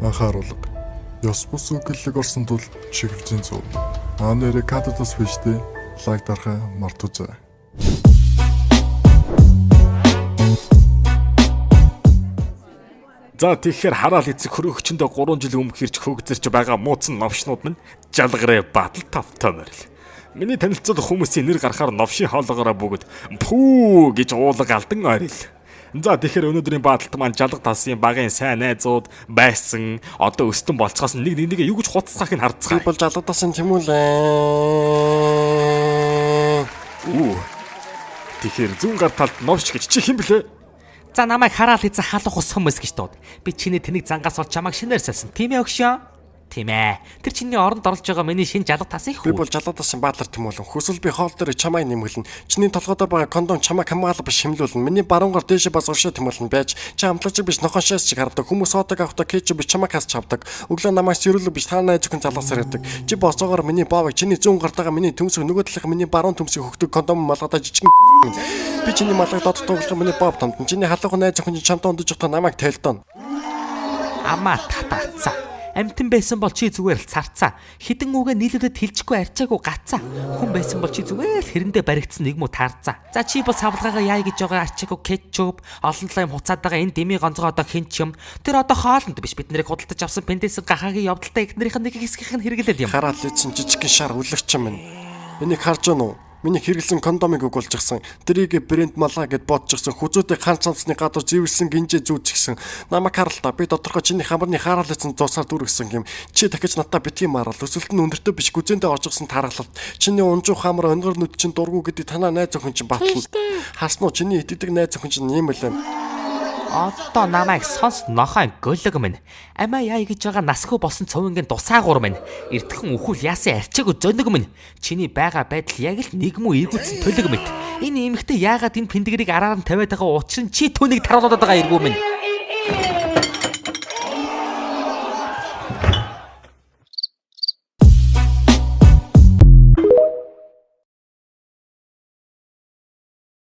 Анхааруулга. Ёс бус үгэлэг орсон тул чиглэжин зов. Нэрэ кататас биштэй лайк дарахаа мартуузаа. За тэгэхээр хараал эцэг хөрөөгчөндөө 3 жил өмнө хэрч хөгзөрч байгаа мууцсан новшнууд минь жалгараа батал тавтай морил. Миний танилцуулах хүмүүсийн нэр гарахаар новшийн хоолоогоороо бүгд пүү гэж уулга алдан орил. За тэгэхээр өнөөдрийн бааталт маань жалга талсын багын сайн найзууд байсан одоо өстөн болцоос нэг юу гэж хуцсахыг харцгаая. Би бол жалга талсын тэмүүлээ. Тэгэхээр зүүн гар талд новш гэж чи хэн блэ? За намайг хараал эзэн халух ус хүмүүс гэж дууд. Би чиний тэнэг зангаас бол чамайг шинээр салсан. Тийм ээ өгшөө. Тийм ээ. Тэр чиний оронд орж байгаа миний шинэ жалга тасын хүү. Би бол жалга талсын баадлар тэмүүлэн. Хүсвэл би хоол дээр чамайг нэмгэлэн. Чиний толгойдоо байгаа кондом чамайг хамгаалах биш хэмлүүлэн. Миний баруун гар дээшээ бас уршаа тэмүүлэн байж. Чи амтлагч биш нохоншоос чиг хардаг. Хүмүүс соодаг авто кетчуп биш чамайг хас чавдаг. Өглөө намайг сэрүүлэг биш та найз зөвхөн залгасаар ирдэг. Чи босоогоор миний боовыг чиний зүүн гартаага миний төмсөг нөгөө талынх миний баруун төмсөг хөгдөг кондом малгадаа жижигэн. Би чиний малгад додтоглох миний боов томд. Чиний халуухан найз зөвхөн чамд ондож явахдаа намайг тайлдоно. Амаа татаацаа. Амтэн байсан бол чи зүгээр л царцаа. Хідэн үгээ нийлүүлээд хэлчихгүй арчаагүй гацаа. Хүн байсан бол чи зүгээр л хэрэндээ баригдсан нэг муу таарцаа. За чи бол савлгаагаа яа гэж байгаа арчаагүй кетчуп, олон лайм хуцаад байгаа энэ дими гонцгоо одоо хин ч юм. Тэр одоо хоолнд биш бид нарыг худалдаж авсан пендэс гахагийн явдалтай эхнэрийнх нь нэг хэсгийнх нь хэрэглээд юм. Хараал эзэн жижигхэн шар үлэгч юм байна. Энийг харж байна уу? Миний хэрэглэсэн кондомыг өгүүлчихсэн. Тэрийг брэнд малгай гэд бодчихсон. Хүзүүтэй хан цамцны гадуур зэвэрсэн гинжээ зүүчихсэн. Намайг харалтаа би тодорхой чиний хамарны хараал эзэн зуусаар дүүргэсэн юм. Чи дахиж надад битгий марал. Өсөлт нь өндөртөө биш гүзээндээ оржигсан тархалт. Чиний унжуу хамар онгор нүд чин дургу гэдэг танаа найз охин чин батлал. Харснуу чиний итгэдэг найз охин чин юм л байна. Одоо намайг сонс нохой гөлөг минь. Амаа яа гэж байгаа насгүй болсон цовингийн дусаагуур минь. Эртхэн үхэл яасан арчаагүй зөнөг минь. Чиний байгаа байдал яг л нэг муу эргүүлсэн төлөг мэт. Энэ эмэгтэй яагаад энэ пиндгэрийг араар нь тавиад байгаа учир нь чи түүнийг таруулаад байгаа эргүү минь.